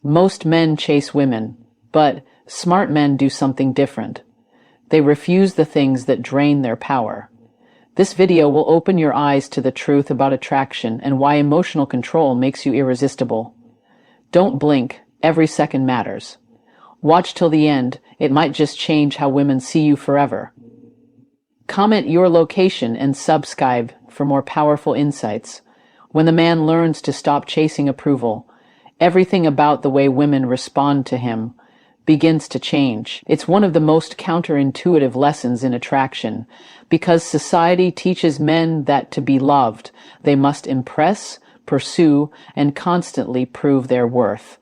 Most men chase women, but smart men do something different. They refuse the things that drain their power. This video will open your eyes to the truth about attraction and why emotional control makes you irresistible. Don't blink, every second matters. Watch till the end, it might just change how women see you forever. Comment your location and subscribe for more powerful insights. When the man learns to stop chasing approval, everything about the way women respond to him begins to change. It's one of the most counterintuitive lessons in attraction, because society teaches men that to be loved, they must impress, pursue, and constantly prove their worth.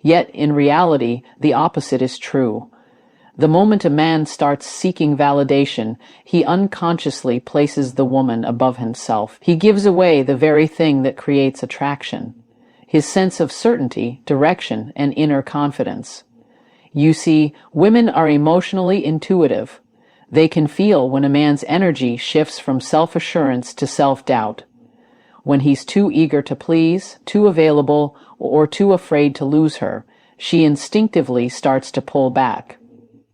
Yet, in reality, the opposite is true. The moment a man starts seeking validation, he unconsciously places the woman above himself. He gives away the very thing that creates attraction: his sense of certainty, direction, and inner confidence. You see, women are emotionally intuitive. They can feel when a man's energy shifts from self-assurance to self-doubt. When he's too eager to please, too available, or too afraid to lose her, she instinctively starts to pull back.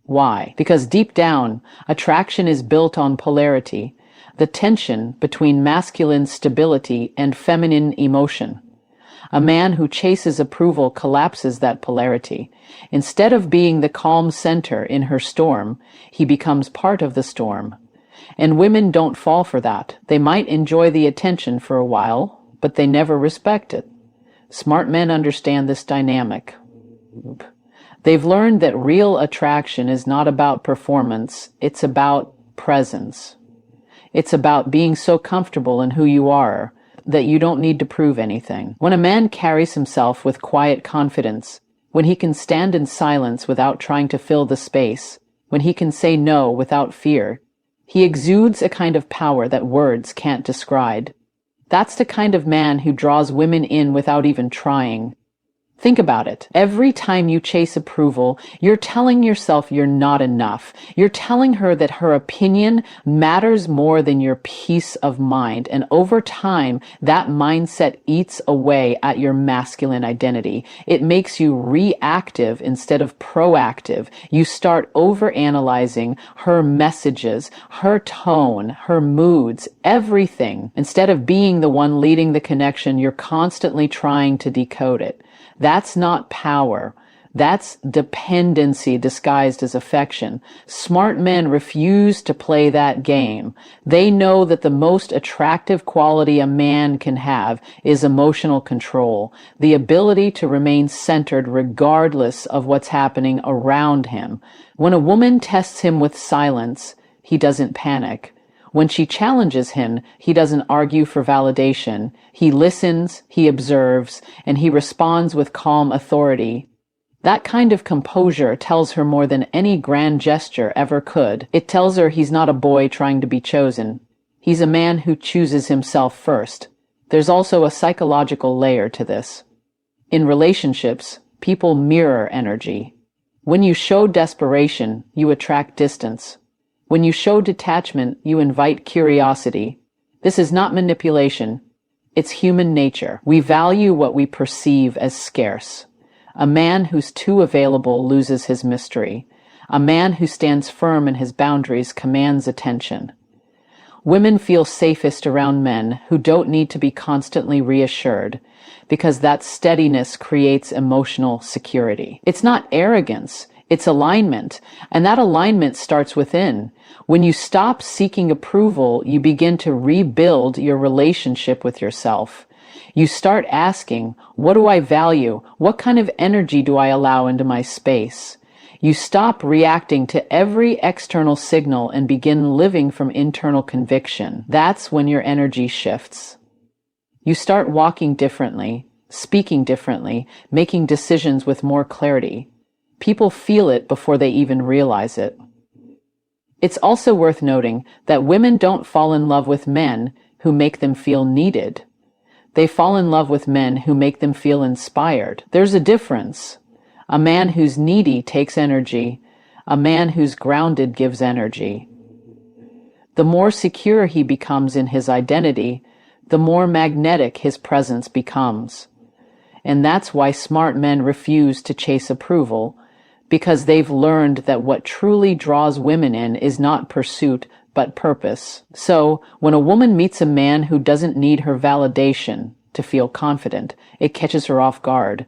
Why? Because deep down, attraction is built on polarity, the tension between masculine stability and feminine emotion. A man who chases approval collapses that polarity. Instead of being the calm center in her storm, he becomes part of the storm. And women don't fall for that. They might enjoy the attention for a while, but they never respect it. Smart men understand this dynamic. They've learned that real attraction is not about performance, it's about presence. It's about being so comfortable in who you are that you don't need to prove anything. When a man carries himself with quiet confidence, when he can stand in silence without trying to fill the space, when he can say no without fear, he exudes a kind of power that words can't describe. That's the kind of man who draws women in without even trying. Think about it. Every time you chase approval, you're telling yourself you're not enough. You're telling her that her opinion matters more than your peace of mind. And over time, that mindset eats away at your masculine identity. It makes you reactive instead of proactive. You start overanalyzing her messages, her tone, her moods, everything. Instead of being the one leading the connection, you're constantly trying to decode it. That's not power. That's dependency disguised as affection. Smart men refuse to play that game. They know that the most attractive quality a man can have is emotional control, the ability to remain centered regardless of what's happening around him. When a woman tests him with silence, he doesn't panic. When she challenges him, he doesn't argue for validation. He listens, he observes, and he responds with calm authority. That kind of composure tells her more than any grand gesture ever could. It tells her he's not a boy trying to be chosen. He's a man who chooses himself first. There's also a psychological layer to this. In relationships, people mirror energy. When you show desperation, you attract distance. When you show detachment, you invite curiosity. This is not manipulation. It's human nature. We value what we perceive as scarce. A man who's too available loses his mystery. A man who stands firm in his boundaries commands attention. Women feel safest around men who don't need to be constantly reassured, because that steadiness creates emotional security. It's not arrogance. It's alignment, and that alignment starts within. When you stop seeking approval, you begin to rebuild your relationship with yourself. You start asking, what do I value? What kind of energy do I allow into my space? You stop reacting to every external signal and begin living from internal conviction. That's when your energy shifts. You start walking differently, speaking differently, making decisions with more clarity. People feel it before they even realize it. It's also worth noting that women don't fall in love with men who make them feel needed. They fall in love with men who make them feel inspired. There's a difference. A man who's needy takes energy. A man who's grounded gives energy. The more secure he becomes in his identity, the more magnetic his presence becomes. And that's why smart men refuse to chase approval, because they've learned that what truly draws women in is not pursuit, but purpose. So, when a woman meets a man who doesn't need her validation to feel confident, it catches her off guard.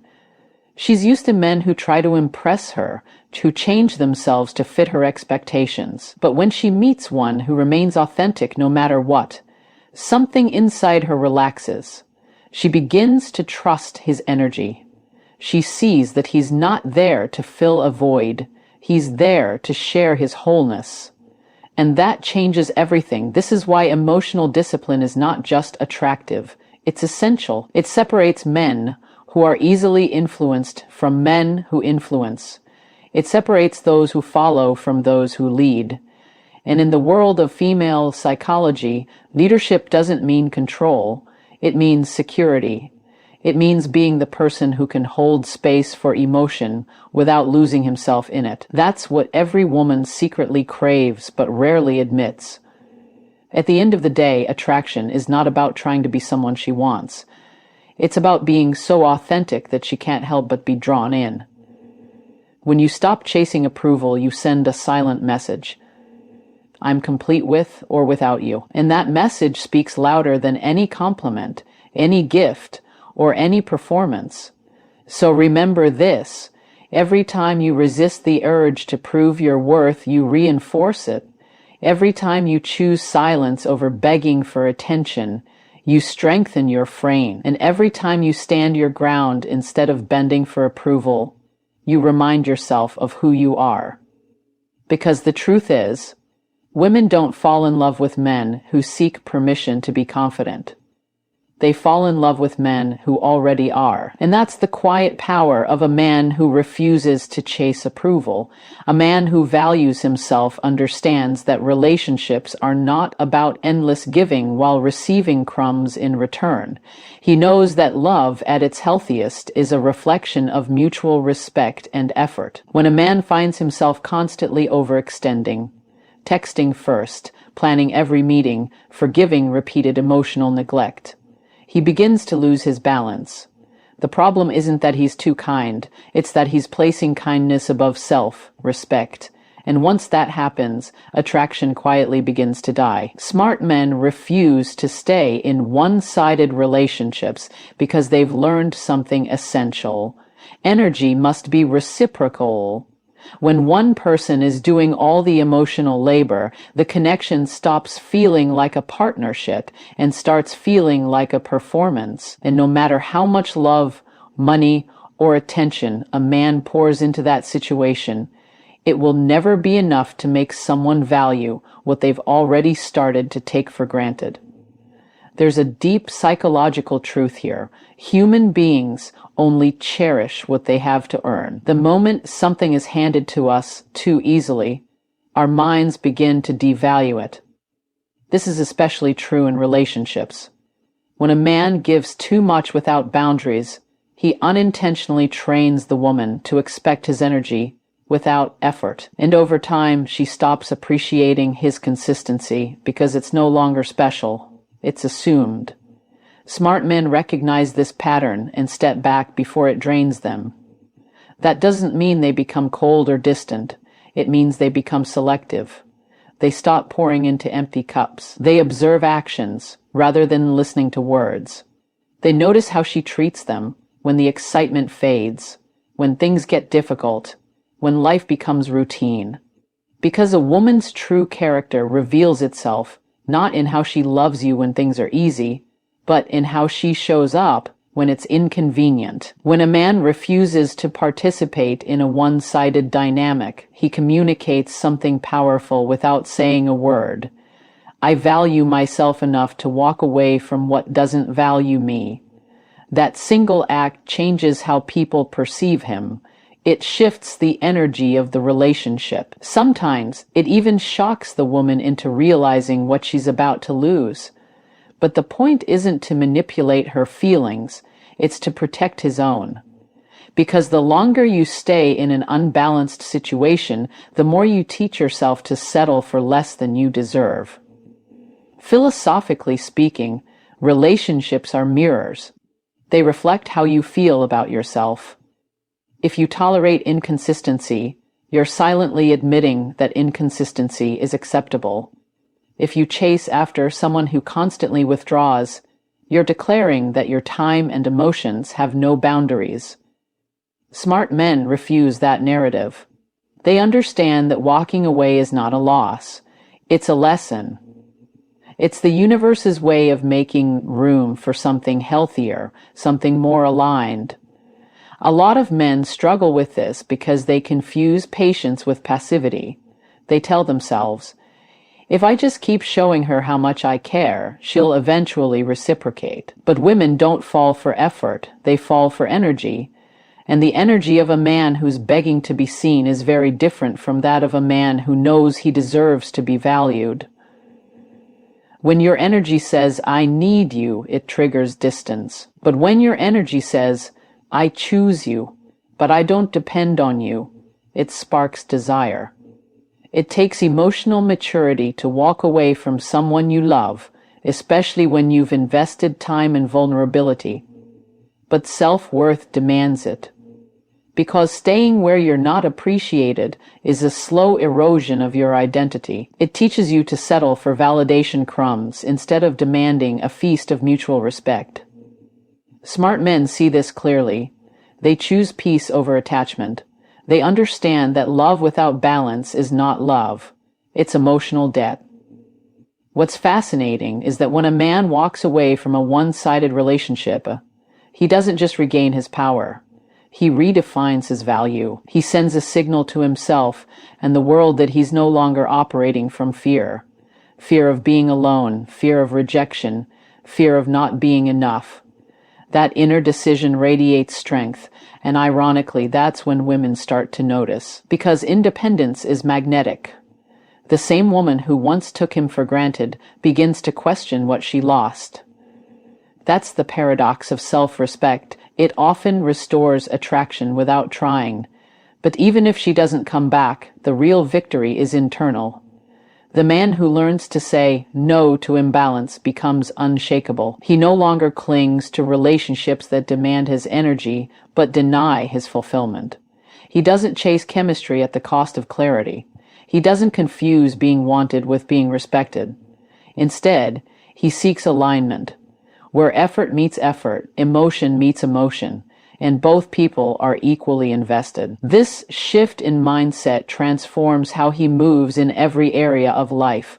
She's used to men who try to impress her, who change themselves to fit her expectations. But when she meets one who remains authentic no matter what, something inside her relaxes. She begins to trust his energy. She sees that he's not there to fill a void. He's there to share his wholeness. And that changes everything. This is why emotional discipline is not just attractive. It's essential. It separates men who are easily influenced from men who influence. It separates those who follow from those who lead. And in the world of female psychology, leadership doesn't mean control. It means security. It means being the person who can hold space for emotion without losing himself in it. That's what every woman secretly craves but rarely admits. At the end of the day, attraction is not about trying to be someone she wants. It's about being so authentic that she can't help but be drawn in. When you stop chasing approval, you send a silent message. I'm complete with or without you. And that message speaks louder than any compliment, any gift, or any performance. So remember this: every time you resist the urge to prove your worth, you reinforce it. Every time you choose silence over begging for attention, you strengthen your frame. And every time you stand your ground instead of bending for approval, you remind yourself of who you are. Because the truth is, women don't fall in love with men who seek permission to be confident. They fall in love with men who already are. And that's the quiet power of a man who refuses to chase approval. A man who values himself understands that relationships are not about endless giving while receiving crumbs in return. He knows that love at its healthiest is a reflection of mutual respect and effort. When a man finds himself constantly overextending, texting first, planning every meeting, forgiving repeated emotional neglect, he begins to lose his balance. The problem isn't that he's too kind, it's that he's placing kindness above self-respect. And once that happens, attraction quietly begins to die. Smart men refuse to stay in one-sided relationships because they've learned something essential. Energy must be reciprocal. When one person is doing all the emotional labor, the connection stops feeling like a partnership and starts feeling like a performance. And no matter how much love, money, or attention a man pours into that situation, it will never be enough to make someone value what they've already started to take for granted. There's a deep psychological truth here. Human beings only cherish what they have to earn. The moment something is handed to us too easily, our minds begin to devalue it. This is especially true in relationships. When a man gives too much without boundaries, he unintentionally trains the woman to expect his energy without effort. And over time, she stops appreciating his consistency because it's no longer special. It's assumed. Smart men recognize this pattern and step back before it drains them. That doesn't mean they become cold or distant. It means they become selective. They stop pouring into empty cups. They observe actions rather than listening to words. They notice how she treats them when the excitement fades, when things get difficult, when life becomes routine. Because a woman's true character reveals itself not in how she loves you when things are easy, but in how she shows up when it's inconvenient. When a man refuses to participate in a one-sided dynamic, he communicates something powerful without saying a word. I value myself enough to walk away from what doesn't value me. That single act changes how people perceive him. It shifts the energy of the relationship. Sometimes it even shocks the woman into realizing what she's about to lose. But the point isn't to manipulate her feelings, it's to protect his own. Because the longer you stay in an unbalanced situation, the more you teach yourself to settle for less than you deserve. Philosophically speaking, relationships are mirrors. They reflect how you feel about yourself. If you tolerate inconsistency, you're silently admitting that inconsistency is acceptable. If you chase after someone who constantly withdraws, you're declaring that your time and emotions have no boundaries. Smart men refuse that narrative. They understand that walking away is not a loss. It's a lesson. It's the universe's way of making room for something healthier, something more aligned. A lot of men struggle with this because they confuse patience with passivity. They tell themselves, if I just keep showing her how much I care, she'll eventually reciprocate. But women don't fall for effort, they fall for energy. And the energy of a man who's begging to be seen is very different from that of a man who knows he deserves to be valued. When your energy says, I need you, it triggers distance. But when your energy says, I choose you, but I don't depend on you, it sparks desire. It takes emotional maturity to walk away from someone you love, especially when you've invested time and vulnerability. But self-worth demands it. Because staying where you're not appreciated is a slow erosion of your identity. It teaches you to settle for validation crumbs instead of demanding a feast of mutual respect. Smart men see this clearly. They choose peace over attachment. They understand that love without balance is not love. It's emotional debt. What's fascinating is that when a man walks away from a one-sided relationship, he doesn't just regain his power. He redefines his value. He sends a signal to himself and the world that he's no longer operating from fear. Fear of being alone, fear of rejection, fear of not being enough. That inner decision radiates strength, and ironically, that's when women start to notice. Because independence is magnetic. The same woman who once took him for granted begins to question what she lost. That's the paradox of self-respect. It often restores attraction without trying. But even if she doesn't come back, the real victory is internal. The man who learns to say no to imbalance becomes unshakable. He no longer clings to relationships that demand his energy but deny his fulfillment. He doesn't chase chemistry at the cost of clarity. He doesn't confuse being wanted with being respected. Instead, he seeks alignment. Where effort meets effort, emotion meets emotion, and both people are equally invested. This shift in mindset transforms how he moves in every area of life.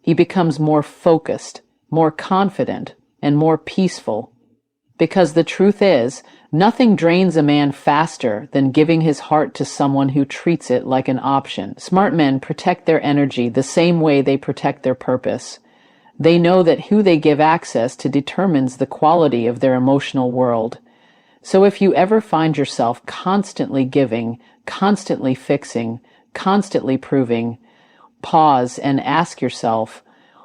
He becomes more focused, more confident, and more peaceful. Because the truth is, nothing drains a man faster than giving his heart to someone who treats it like an option. Smart men protect their energy the same way they protect their purpose. They know that who they give access to determines the quality of their emotional world. So if you ever find yourself constantly giving, constantly fixing, constantly proving, pause and ask yourself,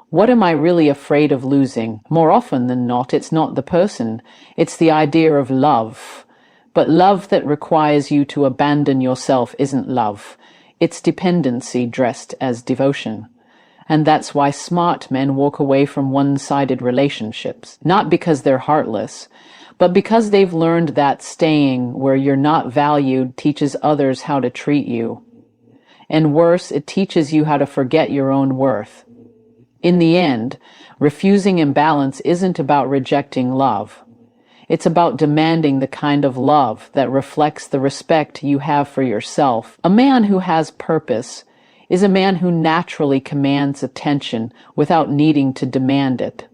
what am I really afraid of losing? More often than not, it's not the person, it's the idea of love. But love that requires you to abandon yourself isn't love. It's dependency dressed as devotion. And that's why smart men walk away from one-sided relationships. Not because they're heartless, but because they've learned that staying where you're not valued teaches others how to treat you. And worse, it teaches you how to forget your own worth. In the end, refusing imbalance isn't about rejecting love. It's about demanding the kind of love that reflects the respect you have for yourself. A man who has purpose is a man who naturally commands attention without needing to demand it.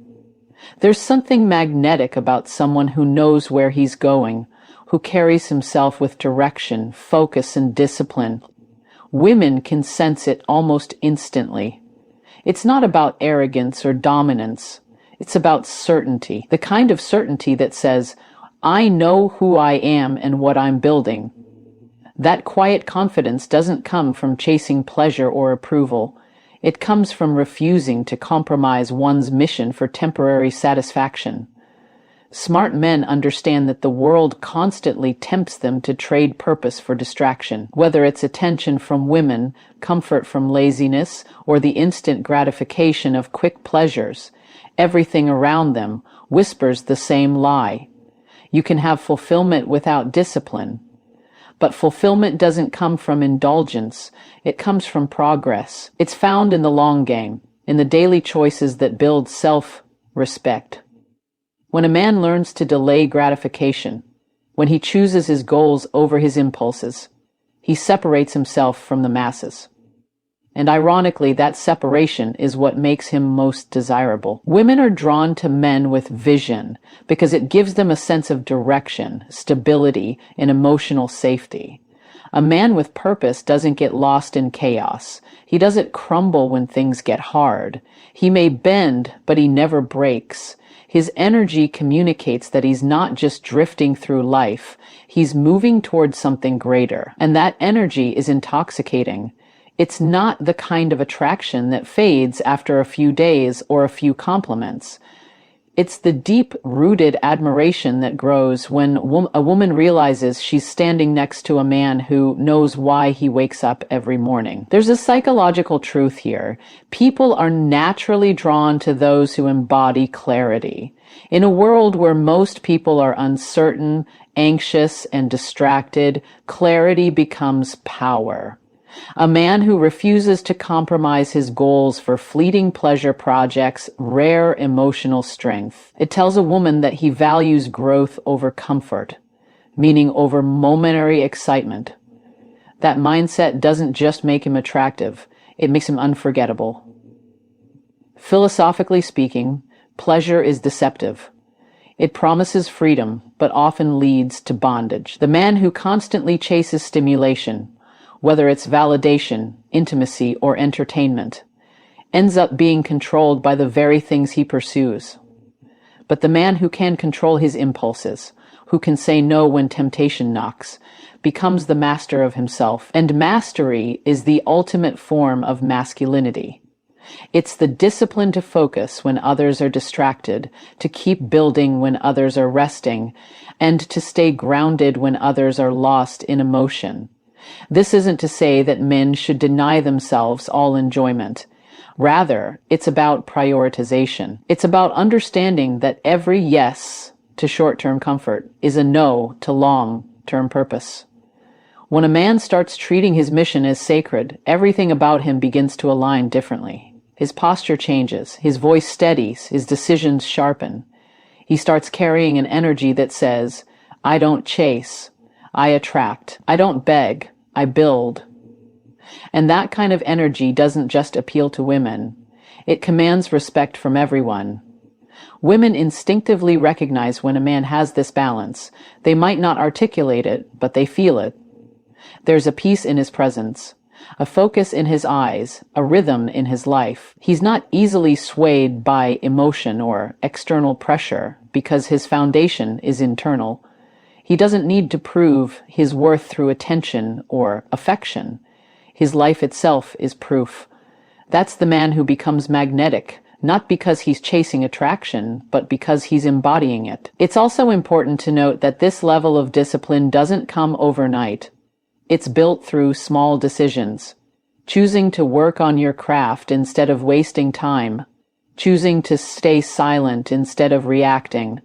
There's something magnetic about someone who knows where he's going, who carries himself with direction, focus, and discipline. Women can sense it almost instantly. It's not about arrogance or dominance. It's about certainty, the kind of certainty that says, I know who I am and what I'm building. That quiet confidence doesn't come from chasing pleasure or approval. It comes from refusing to compromise one's mission for temporary satisfaction. Smart men understand that the world constantly tempts them to trade purpose for distraction, whether it's attention from women, comfort from laziness, or the instant gratification of quick pleasures. Everything around them whispers the same lie. You can have fulfillment without discipline. But fulfillment doesn't come from indulgence. It comes from progress. It's found in the long game, in the daily choices that build self-respect. When a man learns to delay gratification, when he chooses his goals over his impulses, he separates himself from the masses. And ironically, that separation is what makes him most desirable. Women are drawn to men with vision because it gives them a sense of direction, stability, and emotional safety. A man with purpose doesn't get lost in chaos. He doesn't crumble when things get hard. He may bend, but he never breaks. His energy communicates that he's not just drifting through life, he's moving towards something greater. And that energy is intoxicating. It's not the kind of attraction that fades after a few days or a few compliments. It's the deep-rooted admiration that grows when a woman realizes she's standing next to a man who knows why he wakes up every morning. There's a psychological truth here. People are naturally drawn to those who embody clarity. In a world where most people are uncertain, anxious, and distracted, clarity becomes power. A man who refuses to compromise his goals for fleeting pleasure projects rare emotional strength. It tells a woman that he values growth over comfort, meaning over momentary excitement. That mindset doesn't just make him attractive, it makes him unforgettable. Philosophically speaking, pleasure is deceptive. It promises freedom, but often leads to bondage. The man who constantly chases stimulation, whether it's validation, intimacy, or entertainment, ends up being controlled by the very things he pursues. But the man who can control his impulses, who can say no when temptation knocks, becomes the master of himself. And mastery is the ultimate form of masculinity. It's the discipline to focus when others are distracted, to keep building when others are resting, and to stay grounded when others are lost in emotion. This isn't to say that men should deny themselves all enjoyment. Rather, it's about prioritization. It's about understanding that every yes to short-term comfort is a no to long-term purpose. When a man starts treating his mission as sacred, everything about him begins to align differently. His posture changes, his voice steadies, his decisions sharpen. He starts carrying an energy that says, I don't chase, I attract. I don't beg, I build. And that kind of energy doesn't just appeal to women. It commands respect from everyone. Women instinctively recognize when a man has this balance. They might not articulate it, but they feel it. There's a peace in his presence, a focus in his eyes, a rhythm in his life. He's not easily swayed by emotion or external pressure because his foundation is internal. He doesn't need to prove his worth through attention or affection. His life itself is proof. That's the man who becomes magnetic, not because he's chasing attraction, but because he's embodying it. It's also important to note that this level of discipline doesn't come overnight. It's built through small decisions. Choosing to work on your craft instead of wasting time. Choosing to stay silent instead of reacting.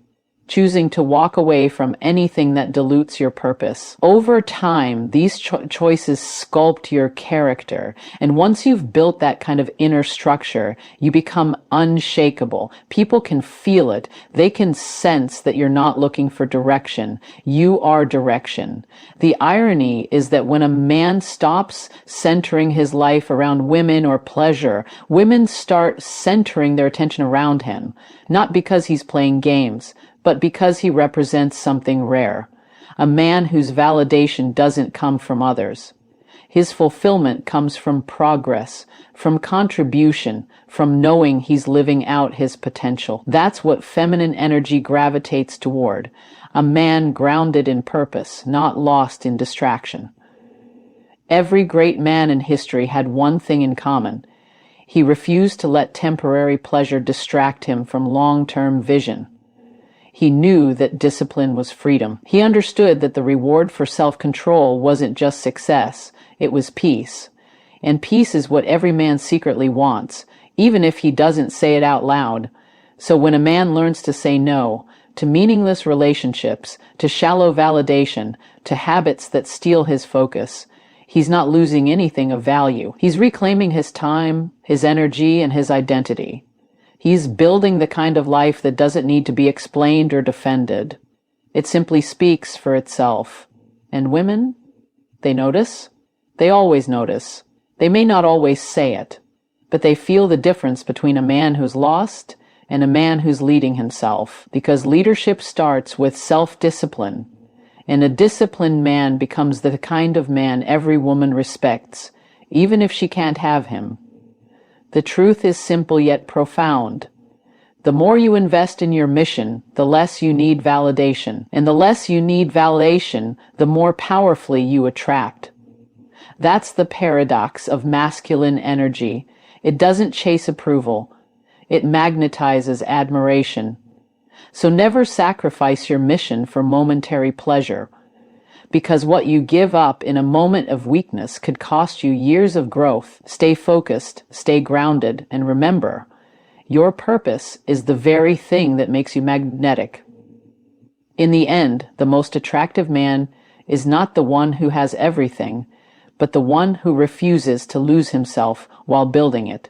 Choosing to walk away from anything that dilutes your purpose. Over time, these choices sculpt your character, and once you've built that kind of inner structure, you become unshakable. People can feel it. They can sense that you're not looking for direction. You are direction. The irony is that when a man stops centering his life around women or pleasure, women start centering their attention around him, not because he's playing games, but because he represents something rare, a man whose validation doesn't come from others. His fulfillment comes from progress, from contribution, from knowing he's living out his potential. That's what feminine energy gravitates toward, a man grounded in purpose, not lost in distraction. Every great man in history had one thing in common. He refused to let temporary pleasure distract him from long-term vision. He knew that discipline was freedom. He understood that the reward for self-control wasn't just success, it was peace. And peace is what every man secretly wants, even if he doesn't say it out loud. So when a man learns to say no, to meaningless relationships, to shallow validation, to habits that steal his focus. He's not losing anything of value. He's reclaiming his time, his energy, and his identity. He's building the kind of life that doesn't need to be explained or defended. It simply speaks for itself. And women? They notice. They always notice. They may not always say it, but they feel the difference between a man who's lost and a man who's leading himself, because leadership starts with self-discipline, and a disciplined man becomes the kind of man every woman respects, even if she can't have him. The truth is simple yet profound. The more you invest in your mission, the less you need validation, and the less you need validation, the more powerfully you attract. That's the paradox of masculine energy. It doesn't chase approval. It magnetizes admiration. So never sacrifice your mission for momentary pleasure, because what you give up in a moment of weakness could cost you years of growth. Stay focused, stay grounded, and remember, your purpose is the very thing that makes you magnetic. In the end, the most attractive man is not the one who has everything, but the one who refuses to lose himself while building it.